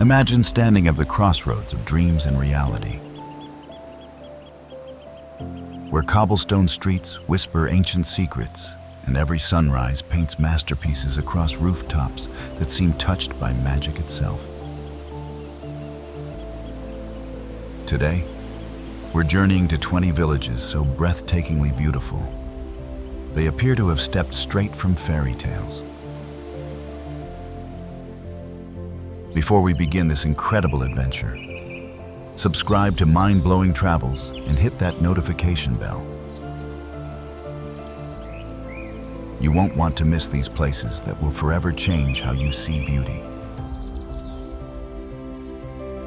Imagine standing at the crossroads of dreams and reality, where cobblestone streets whisper ancient secrets and every sunrise paints masterpieces across rooftops that seem touched by magic itself. Today, we're journeying to 20 villages so breathtakingly beautiful. They appear to have stepped straight from fairy tales. Before we begin this incredible adventure, subscribe to Mind-Blowing Travels and hit that notification bell. You won't want to miss these places that will forever change how you see beauty.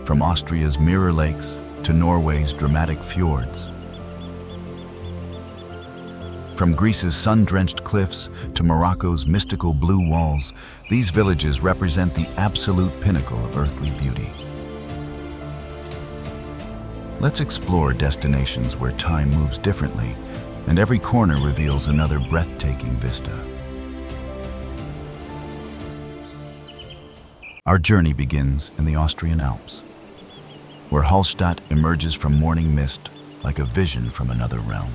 From Austria's mirror lakes to Norway's dramatic fjords, from Greece's sun-drenched cliffs to Morocco's mystical blue walls, these villages represent the absolute pinnacle of earthly beauty. Let's explore destinations where time moves differently and every corner reveals another breathtaking vista. Our journey begins in the Austrian Alps, where Hallstatt emerges from morning mist like a vision from another realm.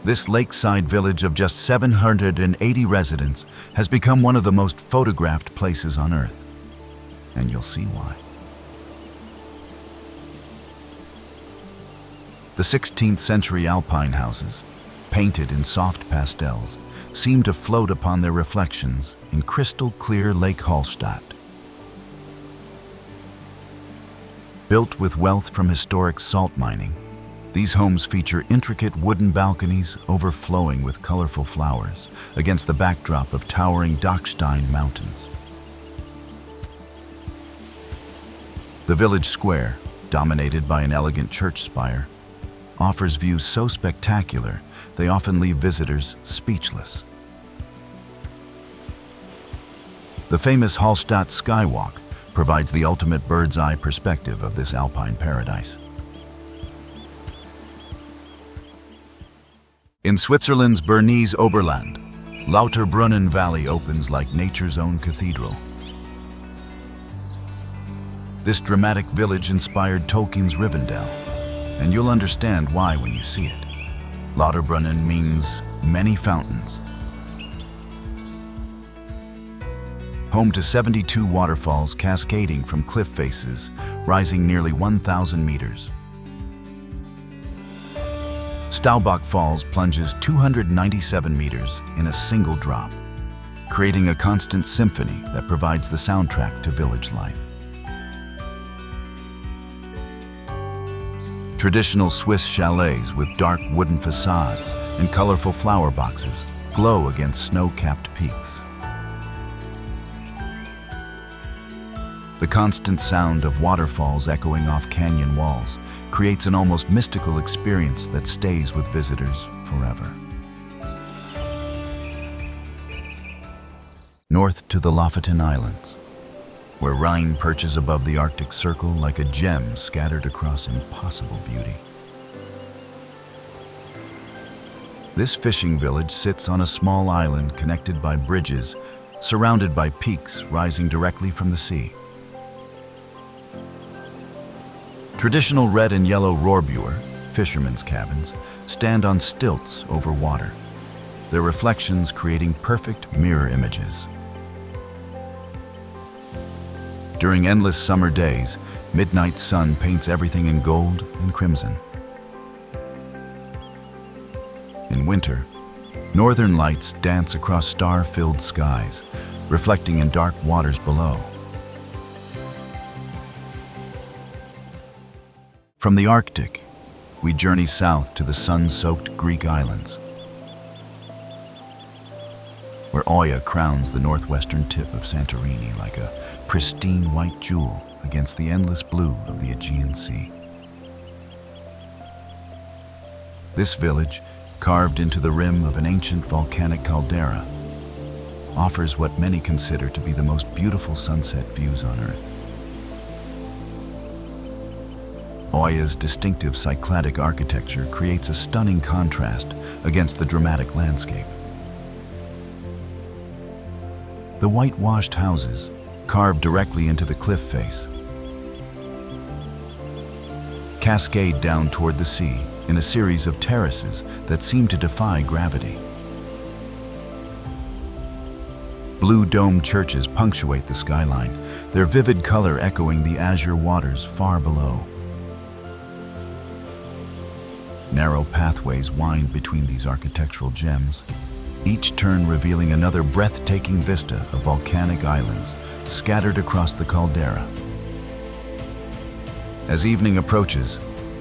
This lakeside village of just 780 residents has become one of the most photographed places on Earth, and you'll see why. The 16th century alpine houses, painted in soft pastels, seem to float upon their reflections in crystal clear Lake Hallstatt. Built with wealth from historic salt mining, these homes feature intricate wooden balconies overflowing with colorful flowers against the backdrop of towering Dachstein mountains. The village square, dominated by an elegant church spire, offers views so spectacular they often leave visitors speechless. The famous Hallstatt Skywalk provides the ultimate bird's-eye perspective of this alpine paradise. In Switzerland's Bernese Oberland, Lauterbrunnen Valley opens like nature's own cathedral. This dramatic village inspired Tolkien's Rivendell, and you'll understand why when you see it. Lauterbrunnen means many fountains. Home to 72 waterfalls cascading from cliff faces, rising nearly 1,000 meters. Staubach Falls plunges 297 meters in a single drop, creating a constant symphony that provides the soundtrack to village life. Traditional Swiss chalets with dark wooden facades and colorful flower boxes glow against snow-capped peaks. The constant sound of waterfalls echoing off canyon walls creates an almost mystical experience that stays with visitors forever. North to the Lofoten Islands, where REINE perches above the Arctic Circle like a gem scattered across impossible beauty. This fishing village sits on a small island connected by bridges, surrounded by peaks rising directly from the sea. Traditional red and yellow roerbue, fishermen's cabins, stand on stilts over water, their reflections creating perfect mirror images. During endless summer days, midnight sun paints everything in gold and crimson. In winter, northern lights dance across star-filled skies, reflecting in dark waters below. From the Arctic, we journey south to the sun-soaked Greek islands, where Oia crowns the northwestern tip of Santorini like a pristine white jewel against the endless blue of the Aegean Sea. This village, carved into the rim of an ancient volcanic caldera, offers what many consider to be the most beautiful sunset views on Earth. Oya's distinctive cycladic architecture creates a stunning contrast against the dramatic landscape. The whitewashed houses, carved directly into the cliff face, cascade down toward the sea in a series of terraces that seem to defy gravity. Blue domed churches punctuate the skyline, their vivid color echoing the azure waters far below. Narrow pathways wind between these architectural gems, each turn revealing another breathtaking vista of volcanic islands scattered across the caldera. As evening approaches,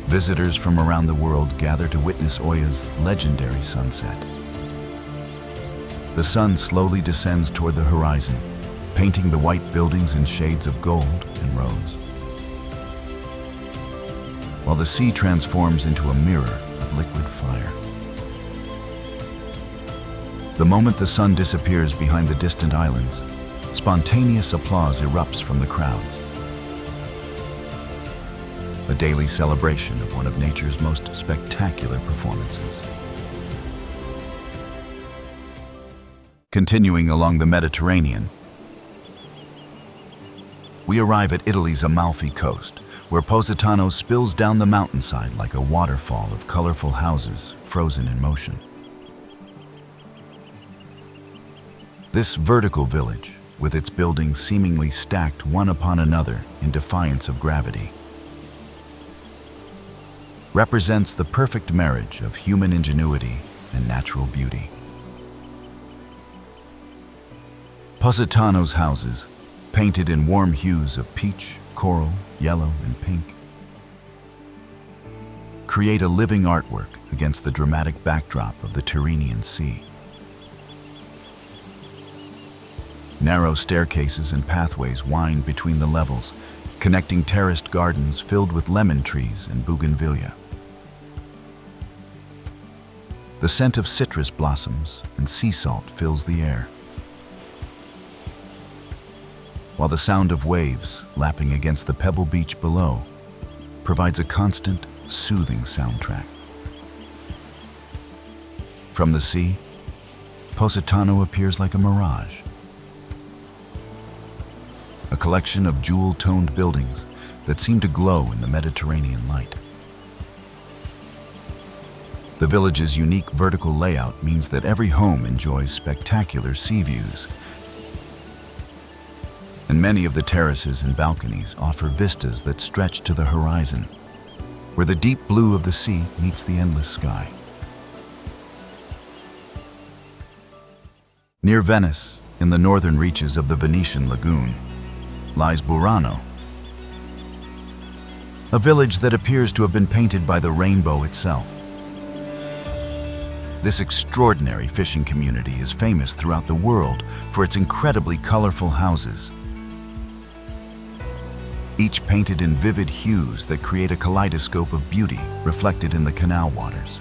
visitors from around the world gather to witness Oya's legendary sunset. The sun slowly descends toward the horizon, painting the white buildings in shades of gold and rose, while the sea transforms into a mirror of liquid fire. The moment the sun disappears behind the distant islands, spontaneous applause erupts from the crowds. A daily celebration of one of nature's most spectacular performances. Continuing along the Mediterranean, we arrive at Italy's Amalfi Coast, where Positano spills down the mountainside like a waterfall of colorful houses frozen in motion. This vertical village, with its buildings seemingly stacked one upon another in defiance of gravity, represents the perfect marriage of human ingenuity and natural beauty. Positano's houses, painted in warm hues of peach, coral, yellow, and pink, create a living artwork against the dramatic backdrop of the Tyrrhenian Sea. Narrow staircases and pathways wind between the levels, connecting terraced gardens filled with lemon trees and bougainvillea. The scent of citrus blossoms and sea salt fills the air, while the sound of waves lapping against the pebble beach below provides a constant, soothing soundtrack. From the sea, Positano appears like a mirage, a collection of jewel-toned buildings that seem to glow in the Mediterranean light. The village's unique vertical layout means that every home enjoys spectacular sea views, and many of the terraces and balconies offer vistas that stretch to the horizon, where the deep blue of the sea meets the endless sky. Near Venice, in the northern reaches of the Venetian lagoon, lies Burano, a village that appears to have been painted by the rainbow itself. This extraordinary fishing community is famous throughout the world for its incredibly colorful houses, each painted in vivid hues that create a kaleidoscope of beauty reflected in the canal waters.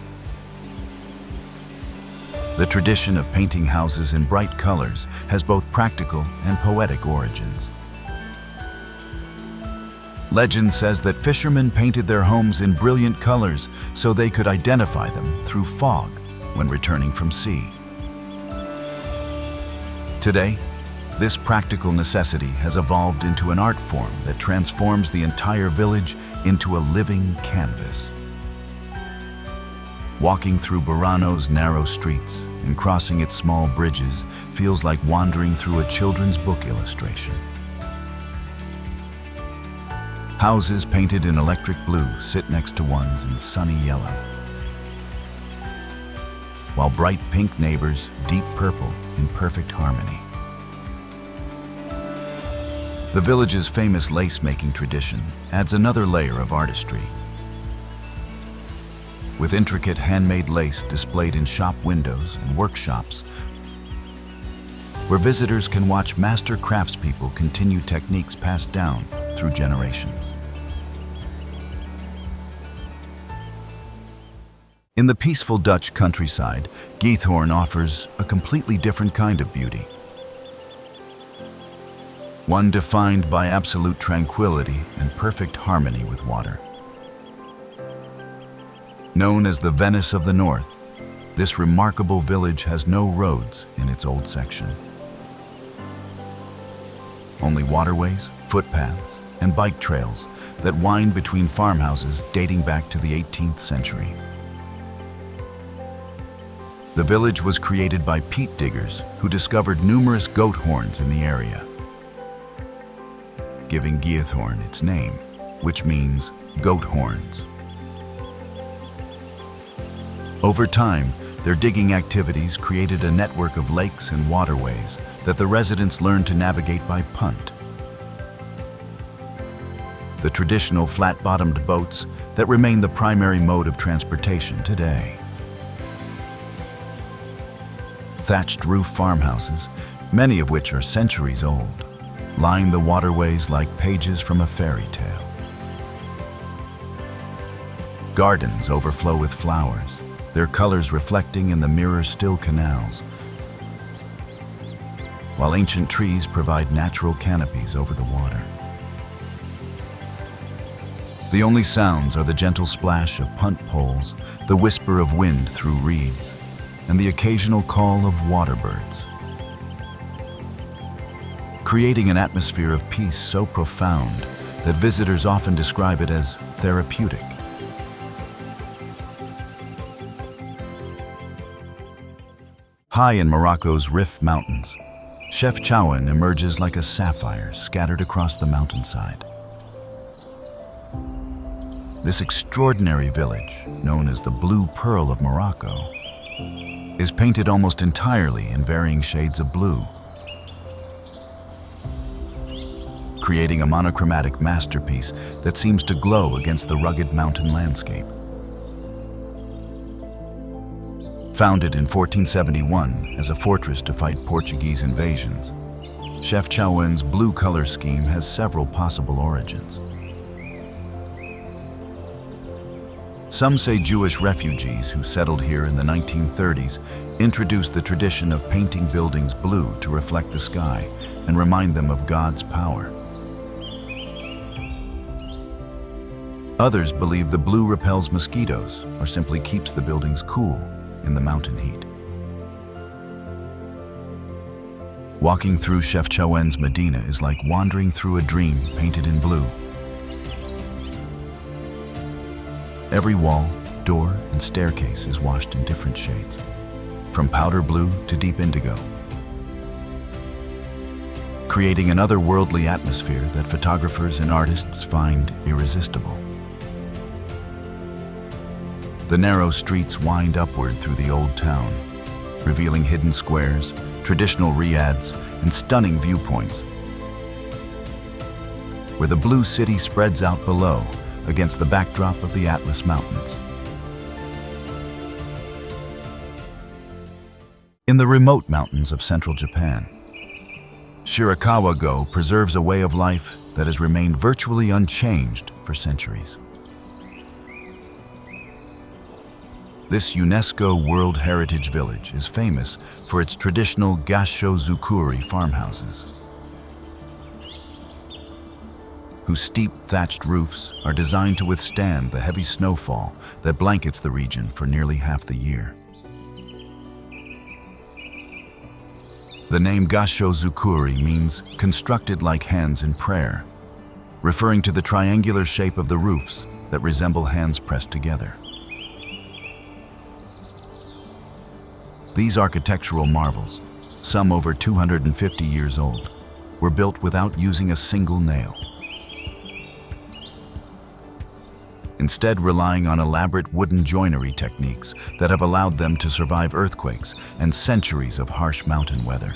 The tradition of painting houses in bright colors has both practical and poetic origins. Legend says that fishermen painted their homes in brilliant colors so they could identify them through fog when returning from sea. Today, this practical necessity has evolved into an art form that transforms the entire village into a living canvas. Walking through Burano's narrow streets and crossing its small bridges feels like wandering through a children's book illustration. Houses painted in electric blue sit next to ones in sunny yellow, while bright pink neighbors deep purple in perfect harmony. The village's famous lace-making tradition adds another layer of artistry, with intricate handmade lace displayed in shop windows and workshops, where visitors can watch master craftspeople continue techniques passed down through generations. In the peaceful Dutch countryside, GIETHOORN offers a completely different kind of beauty. One defined by absolute tranquility and perfect harmony with water. Known as the Venice of the North, this remarkable village has no roads in its old section. Only waterways, footpaths, and bike trails that wind between farmhouses dating back to the 18th century. The village was created by peat diggers who discovered numerous goat horns in the area, giving GIETHOORN its name, which means goat horns. Over time, their digging activities created a network of lakes and waterways that the residents learned to navigate by punt. The traditional flat-bottomed boats that remain the primary mode of transportation today. Thatched roof farmhouses, many of which are centuries old, line the waterways like pages from a fairy tale. Gardens overflow with flowers, their colors reflecting in the mirror-still canals, while ancient trees provide natural canopies over the water. The only sounds are the gentle splash of punt poles, the whisper of wind through reeds, and the occasional call of water birds, creating an atmosphere of peace so profound that visitors often describe it as therapeutic. High in Morocco's Rif Mountains, Chefchaouen emerges like a sapphire scattered across the mountainside. This extraordinary village, known as the Blue Pearl of Morocco, is painted almost entirely in varying shades of blue, creating a monochromatic masterpiece that seems to glow against the rugged mountain landscape. Founded in 1471 as a fortress to fight Portuguese invasions, Chefchaouen's blue color scheme has several possible origins. Some say Jewish refugees who settled here in the 1930s introduced the tradition of painting buildings blue to reflect the sky and remind them of God's power. Others believe the blue repels mosquitoes or simply keeps the buildings cool in the mountain heat. Walking through Chefchaouen's Medina is like wandering through a dream painted in blue. Every wall, door, and staircase is washed in different shades, from powder blue to deep indigo, creating an otherworldly atmosphere that photographers and artists find irresistible. The narrow streets wind upward through the old town, revealing hidden squares, traditional riads, and stunning viewpoints, where the blue city spreads out below against the backdrop of the Atlas Mountains. In the remote mountains of central Japan, SHIRAKAWA-GO preserves a way of life that has remained virtually unchanged for centuries. This UNESCO World Heritage Village is famous for its traditional gasho-zukuri farmhouses, whose steep thatched roofs are designed to withstand the heavy snowfall that blankets the region for nearly half the year. The name gasho-zukuri means constructed like hands in prayer, referring to the triangular shape of the roofs that resemble hands pressed together. These architectural marvels, some over 250 years old, were built without using a single nail, instead relying on elaborate wooden joinery techniques that have allowed them to survive earthquakes and centuries of harsh mountain weather.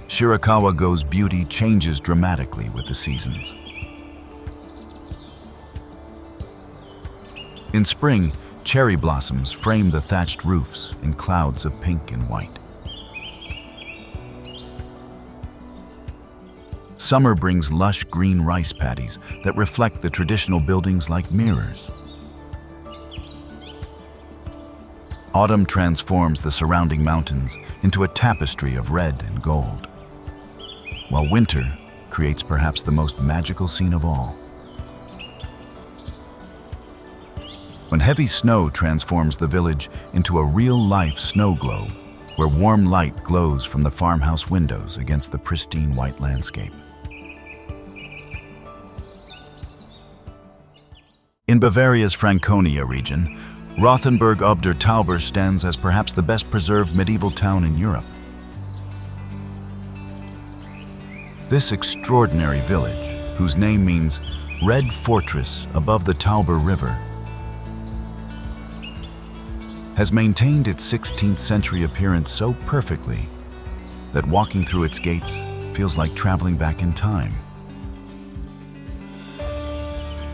SHIRAKAWA-GO's beauty changes dramatically with the seasons. In spring, cherry blossoms frame the thatched roofs in clouds of pink and white. Summer brings lush green rice paddies that reflect the traditional buildings like mirrors. Autumn transforms the surrounding mountains into a tapestry of red and gold, while winter creates perhaps the most magical scene of all. when heavy snow transforms the village into a real-life snow globe, where warm light glows from the farmhouse windows against the pristine white landscape. In Bavaria's Franconia region, Rothenburg ob der Tauber stands as perhaps the best preserved medieval town in Europe. This extraordinary village, whose name means Red Fortress above the Tauber River, has maintained its 16th century appearance so perfectly that walking through its gates feels like traveling back in time.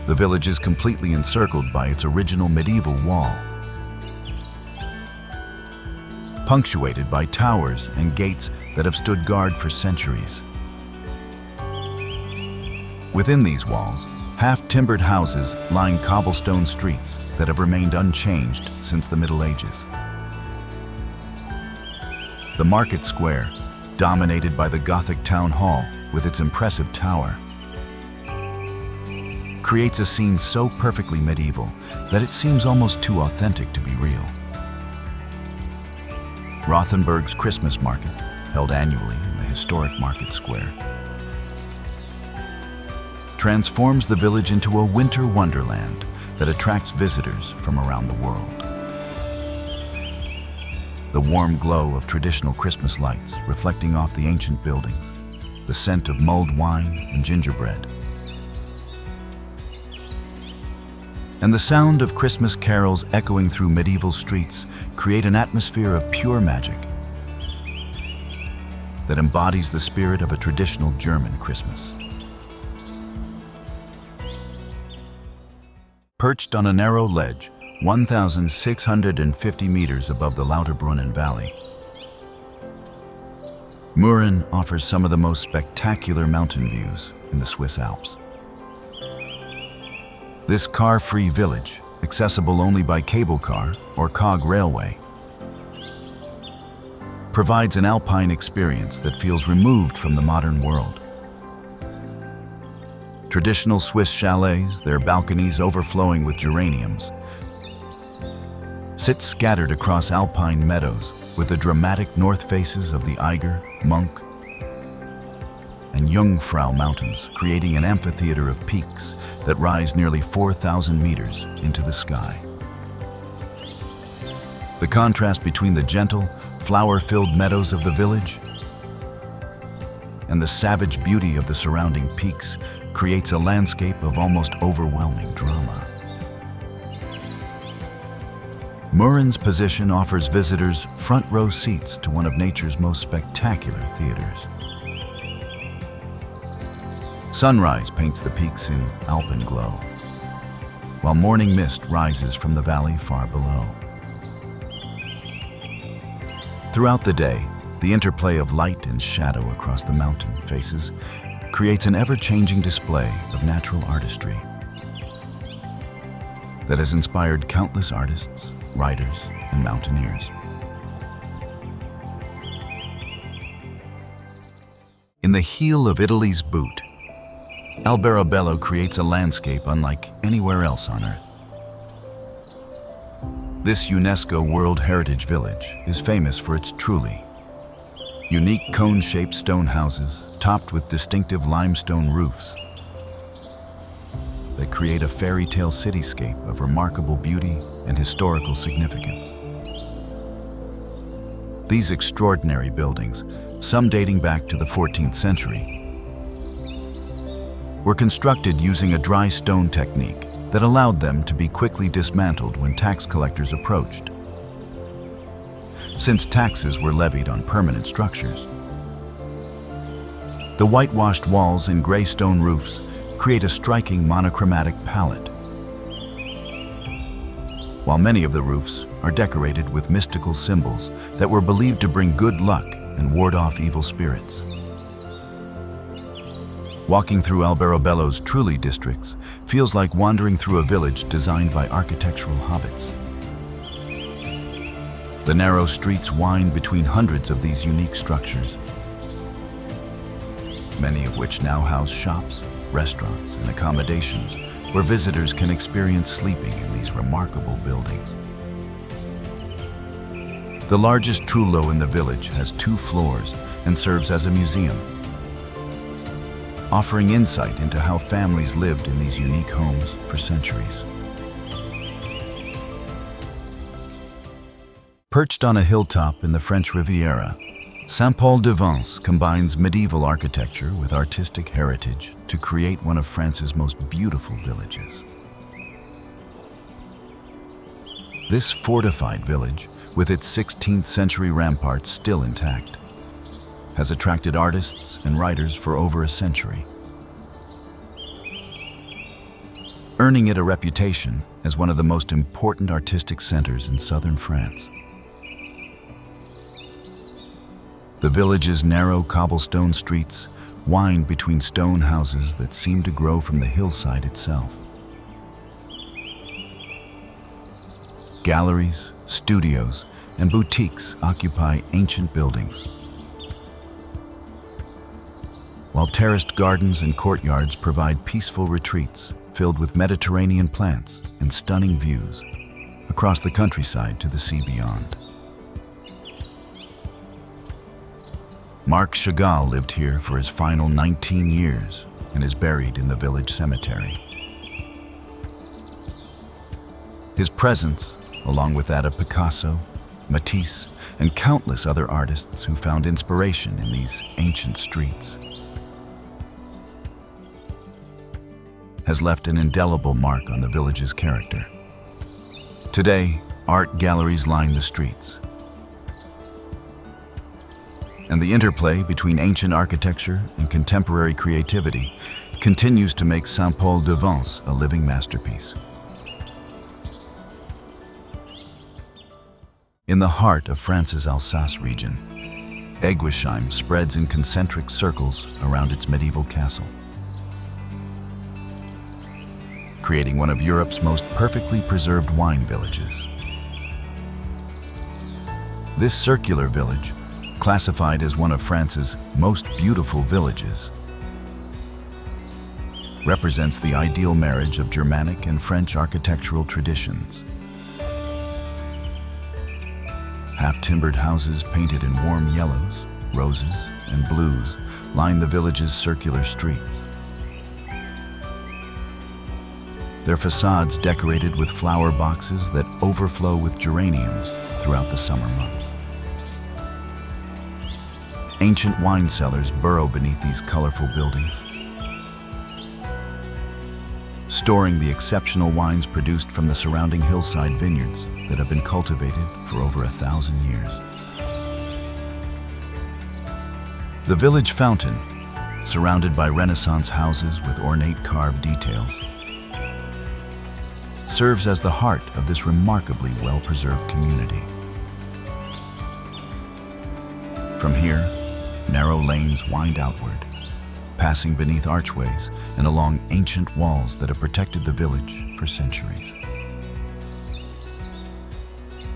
The village is completely encircled by its original medieval wall, punctuated by towers and gates that have stood guard for centuries. Within these walls, half-timbered houses line cobblestone streets that have remained unchanged since the Middle Ages. The market square, dominated by the Gothic town hall with its impressive tower, creates a scene so perfectly medieval that it seems almost too authentic to be real. Rothenburg's Christmas market, held annually in the historic market square, transforms the village into a winter wonderland that attracts visitors from around the world. The warm glow of traditional Christmas lights reflecting off the ancient buildings, the scent of mulled wine and gingerbread, and the sound of Christmas carols echoing through medieval streets create an atmosphere of pure magic that embodies the spirit of a traditional German Christmas. Perched on a narrow ledge, 1,650 meters above the Lauterbrunnen Valley, MÜRREN offers some of the most spectacular mountain views in the Swiss Alps. This car-free village, accessible only by cable car or cog railway, provides an alpine experience that feels removed from the modern world. Traditional Swiss chalets, their balconies overflowing with geraniums, sit scattered across alpine meadows with the dramatic north faces of the Eiger, Monk, and Jungfrau mountains, creating an amphitheater of peaks that rise nearly 4,000 meters into the sky. The contrast between the gentle, flower-filled meadows of the village and the savage beauty of the surrounding peaks creates a landscape of almost overwhelming drama. MÜRREN's position offers visitors front-row seats to one of nature's most spectacular theaters. Sunrise paints the peaks in alpine glow, while morning mist rises from the valley far below. Throughout the day, the interplay of light and shadow across the mountain faces creates an ever-changing display of natural artistry that has inspired countless artists, writers, and mountaineers. In the heel of Italy's boot, Alberobello creates a landscape unlike anywhere else on Earth. This UNESCO World Heritage Village is famous for its truly unique cone-shaped stone houses topped with distinctive limestone roofs that create a fairy tale cityscape of remarkable beauty and historical significance. These extraordinary buildings, some dating back to the 14th century, were constructed using a dry stone technique that allowed them to be quickly dismantled when tax collectors approached. Since taxes were levied on permanent structures, the whitewashed walls and gray stone roofs create a striking monochromatic palette, while many of the roofs are decorated with mystical symbols that were believed to bring good luck and ward off evil spirits. Walking through Alberobello's Trulli districts feels like wandering through a village designed by architectural hobbits. The narrow streets wind between hundreds of these unique structures, many of which now house shops, restaurants, and accommodations where visitors can experience sleeping in these remarkable buildings. The largest trullo in the village has 2 floors and serves as a museum, offering insight into how families lived in these unique homes for centuries. Perched on a hilltop in the French Riviera, SAINT-PAUL-DE-VENCE combines medieval architecture with artistic heritage to create one of France's most beautiful villages. This fortified village, with its 16th century ramparts still intact, has attracted artists and writers for over a century, earning it a reputation as one of the most important artistic centers in southern France. The village's narrow cobblestone streets wind between stone houses that seem to grow from the hillside itself. Galleries, studios, and boutiques occupy ancient buildings, while terraced gardens and courtyards provide peaceful retreats filled with Mediterranean plants and stunning views across the countryside to the sea beyond. Marc Chagall lived here for his final 19 years and is buried in the village cemetery. His presence, along with that of Picasso, Matisse, and countless other artists who found inspiration in these ancient streets, has left an indelible mark on the village's character. Today, art galleries line the streets, and the interplay between ancient architecture and contemporary creativity continues to make SAINT-PAUL-DE-VENCE a living masterpiece. In the heart of France's Alsace region, EGUISHEIM spreads in concentric circles around its medieval castle, creating one of Europe's most perfectly preserved wine villages. This circular village, classified as one of France's most beautiful villages, represents the ideal marriage of Germanic and French architectural traditions. Half-timbered houses painted in warm yellows, roses, and blues line the village's circular streets, their facades decorated with flower boxes that overflow with geraniums throughout the summer months. Ancient wine cellars burrow beneath these colorful buildings, storing the exceptional wines produced from the surrounding hillside vineyards that have been cultivated for over 1,000 years. The village fountain, surrounded by Renaissance houses with ornate carved details, serves as the heart of this remarkably well-preserved community. From here, narrow lanes wind outward, passing beneath archways and along ancient walls that have protected the village for centuries.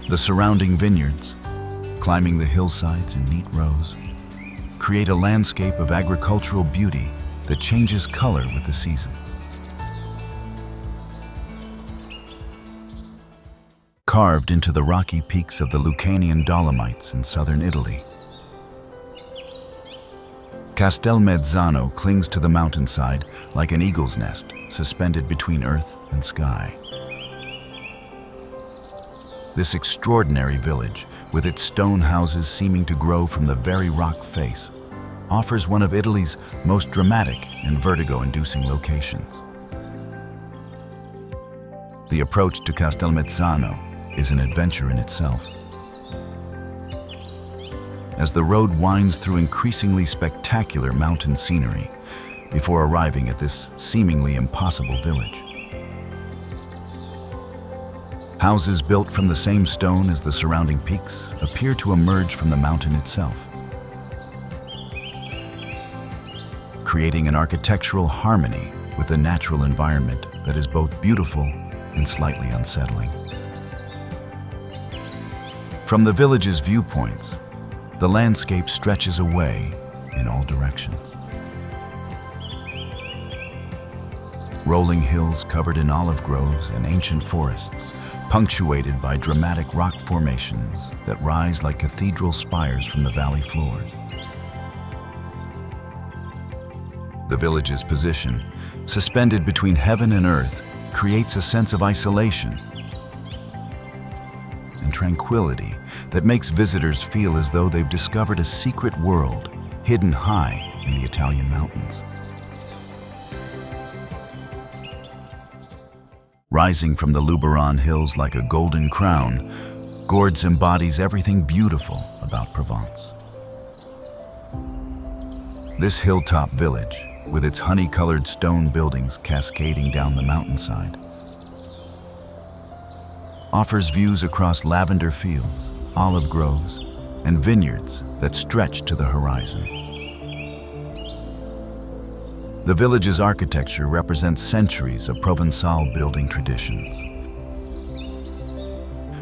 The surrounding vineyards, climbing the hillsides in neat rows, create a landscape of agricultural beauty that changes color with the seasons. Carved into the rocky peaks of the Lucanian Dolomites in southern Italy, CASTELMEZZANO clings to the mountainside like an eagle's nest suspended between earth and sky. This extraordinary village, with its stone houses seeming to grow from the very rock face, offers one of Italy's most dramatic and vertigo-inducing locations. The approach to CASTELMEZZANO is an adventure in itself. As the road winds through increasingly spectacular mountain scenery before arriving at this seemingly impossible village. Houses built from the same stone as the surrounding peaks appear to emerge from the mountain itself, creating an architectural harmony with the natural environment that is both beautiful and slightly unsettling. From the village's viewpoints, the landscape stretches away in all directions. rolling hills covered in olive groves and ancient forests, punctuated by dramatic rock formations that rise like cathedral spires from the valley floors. The village's position, suspended between heaven and earth, creates a sense of isolation and tranquility that makes visitors feel as though they've discovered a secret world hidden high in the Italian mountains. Rising from the Luberon hills like a golden crown, Gordes embodies everything beautiful about Provence. This hilltop village, with its honey-colored stone buildings cascading down the mountainside, offers views across lavender fields, olive groves, and vineyards that stretch to the horizon. The village's architecture represents centuries of Provençal building traditions,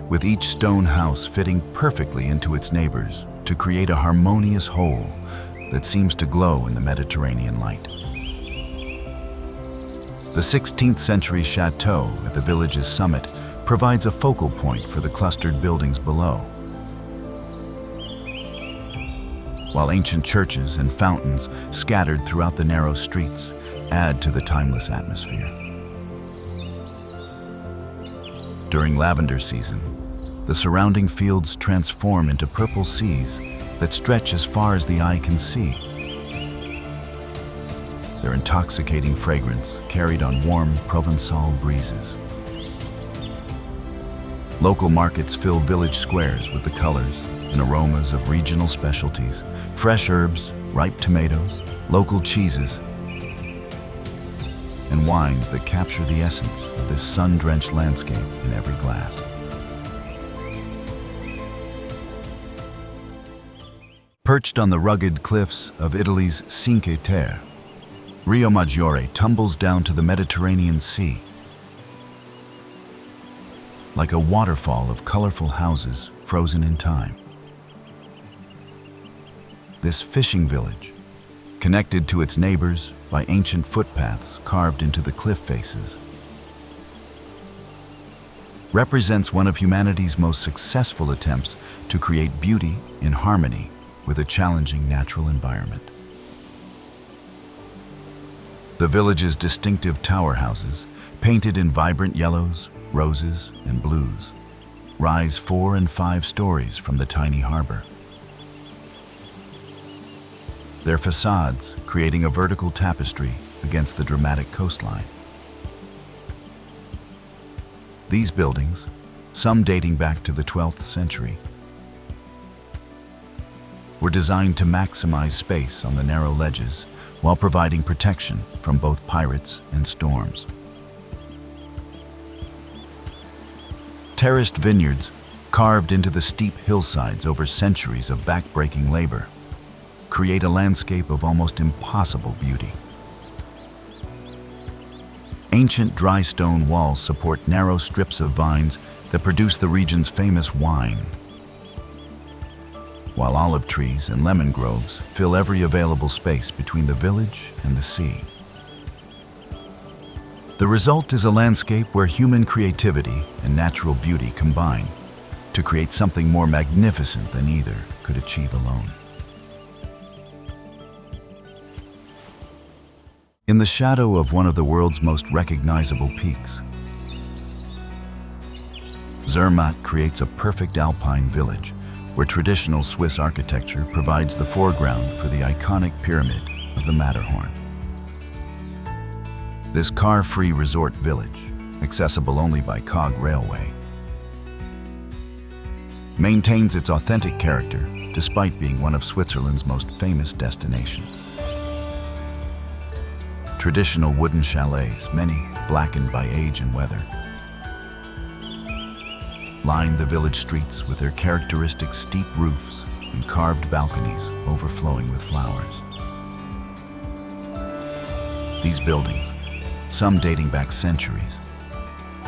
with each stone house fitting perfectly into its neighbors to create a harmonious whole that seems to glow in the Mediterranean light. The 16th century chateau at the village's summit provides a focal point for the clustered buildings below, while ancient churches and fountains scattered throughout the narrow streets add to the timeless atmosphere. During lavender season, the surrounding fields transform into purple seas that stretch as far as the eye can see. Their intoxicating fragrance carried on warm Provençal breezes. Local markets fill village squares with the colors and aromas of regional specialties, fresh herbs, ripe tomatoes, local cheeses, and wines that capture the essence of this sun-drenched landscape in every glass. Perched on the rugged cliffs of Italy's Cinque Terre, RIOMAGGIORE tumbles down to the Mediterranean Sea. Like a waterfall of colorful houses frozen in time. This fishing village, connected to its neighbors by ancient footpaths carved into the cliff faces, represents one of humanity's most successful attempts to create beauty in harmony with a challenging natural environment. The village's distinctive tower houses, painted in vibrant yellows, roses, and blues, rise 4 and 5 stories from the tiny harbor. Their facades creating a vertical tapestry against the dramatic coastline. These buildings, some dating back to the 12th century, were designed to maximize space on the narrow ledges while providing protection from both pirates and storms. Terraced vineyards, carved into the steep hillsides over centuries of back-breaking labor, create a landscape of almost impossible beauty. Ancient dry stone walls support narrow strips of vines that produce the region's famous wine, while olive trees and lemon groves fill every available space between the village and the sea. The result is a landscape where human creativity and natural beauty combine to create something more magnificent than either could achieve alone. In the shadow of one of the world's most recognizable peaks, ZERMATT creates a perfect alpine village where traditional Swiss architecture provides the foreground for the iconic pyramid of the Matterhorn. This car-free resort village, accessible only by cog railway, maintains its authentic character despite being one of Switzerland's most famous destinations. Traditional wooden chalets, many blackened by age and weather, line the village streets with their characteristic steep roofs and carved balconies overflowing with flowers. These buildings, some dating back centuries,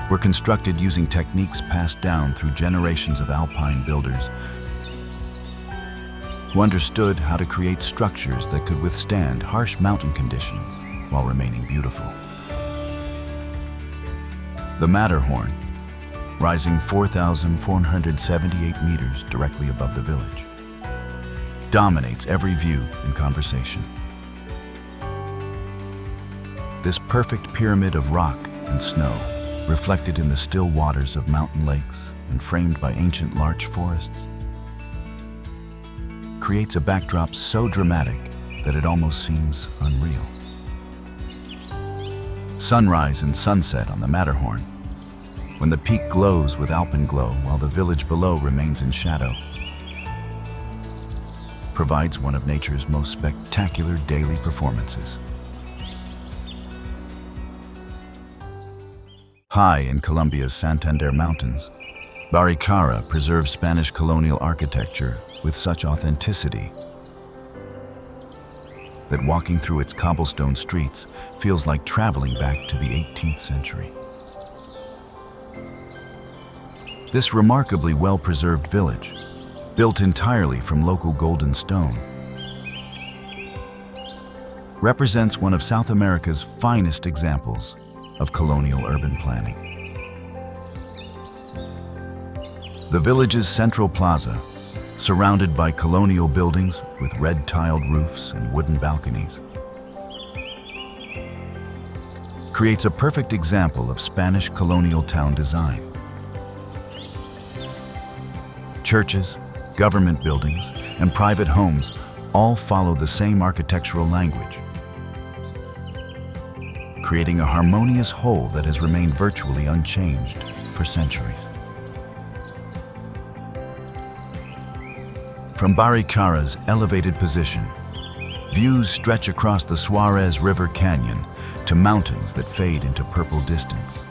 were constructed using techniques passed down through generations of alpine builders who understood how to create structures that could withstand harsh mountain conditions while remaining beautiful. The Matterhorn, rising 4,478 meters directly above the village, dominates every view and conversation. This perfect pyramid of rock and snow, reflected in the still waters of mountain lakes and framed by ancient larch forests, creates a backdrop so dramatic that it almost seems unreal. Sunrise and sunset on the Matterhorn, when the peak glows with alpine glow while the village below remains in shadow, provides one of nature's most spectacular daily performances. High in Colombia's Santander Mountains, Barichara preserves Spanish colonial architecture with such authenticity that walking through its cobblestone streets feels like traveling back to the 18th century. This remarkably well-preserved village, built entirely from local golden stone, represents one of South America's finest examples of colonial urban planning. The village's central plaza, surrounded by colonial buildings with red-tiled roofs and wooden balconies, creates a perfect example of Spanish colonial town design. Churches, government buildings, and private homes all follow the same architectural language, creating a harmonious whole that has remained virtually unchanged for centuries. From Barichara's elevated position, views stretch across the Suarez River Canyon to mountains that fade into purple distance.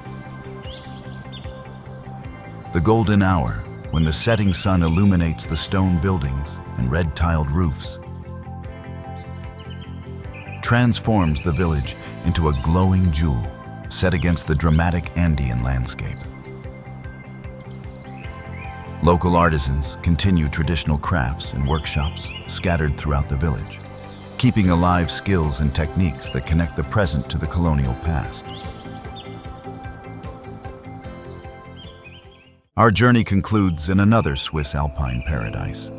The golden hour, when the setting sun illuminates the stone buildings and red-tiled roofs, transforms the village into a glowing jewel set against the dramatic Andean landscape. Local artisans continue traditional crafts and workshops scattered throughout the village, keeping alive skills and techniques that connect the present to the colonial past. Our journey concludes in another Swiss alpine paradise,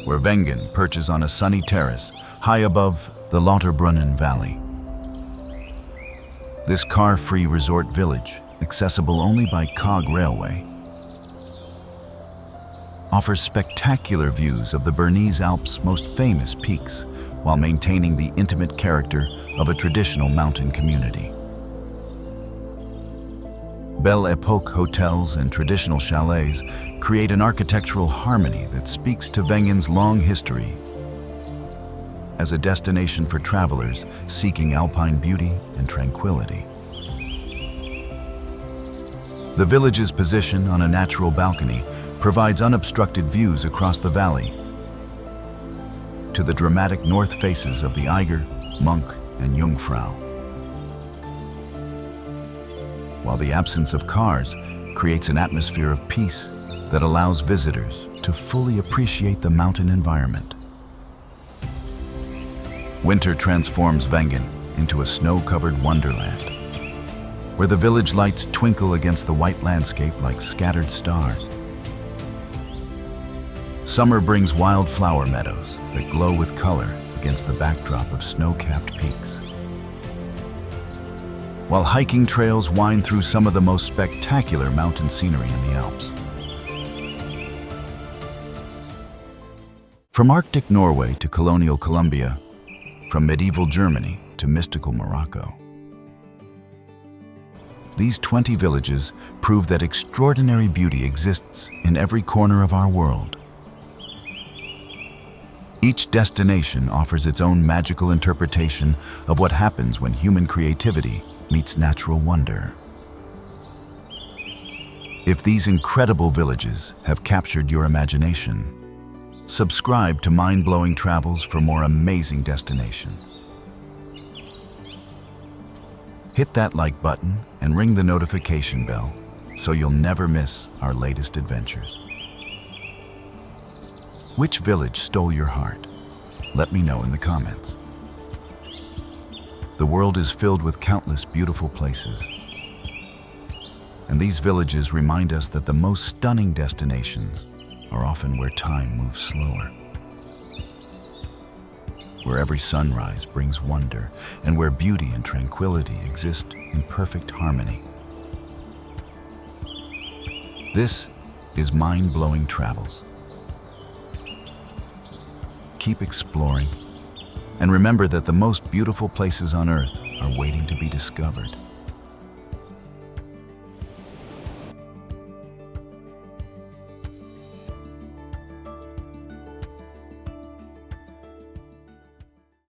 where Wengen perches on a sunny terrace high above the Lauterbrunnen Valley. This car-free resort village, accessible only by cog railway, offers spectacular views of the Bernese Alps' most famous peaks while maintaining the intimate character of a traditional mountain community. Belle Epoque hotels and traditional chalets create an architectural harmony that speaks to Wengen's long history as a destination for travelers seeking alpine beauty and tranquility. The village's position on a natural balcony provides unobstructed views across the valley to the dramatic north faces of the Eiger, Monk, and Jungfrau. While the absence of cars creates an atmosphere of peace that allows visitors to fully appreciate the mountain environment. Winter transforms Wengen into a snow-covered wonderland, where the village lights twinkle against the white landscape like scattered stars. Summer brings wildflower meadows that glow with color against the backdrop of snow-capped peaks, while hiking trails wind through some of the most spectacular mountain scenery in the Alps. From Arctic Norway to colonial Colombia, from medieval Germany to mystical Morocco, these 20 villages prove that extraordinary beauty exists in every corner of our world. Each destination offers its own magical interpretation of what happens when human creativity meets natural wonder. If these incredible villages have captured your imagination, subscribe to Mind-Blowing Travels for more amazing destinations. Hit that like button and ring the notification bell so you'll never miss our latest adventures. Which village stole your heart? Let me know in the comments. The world is filled with countless beautiful places. And these villages remind us that the most stunning destinations are often where time moves slower, where every sunrise brings wonder, and where beauty and tranquility exist in perfect harmony. This is Mind-Blowing Travels. Keep exploring, and remember that the most beautiful places on Earth are waiting to be discovered.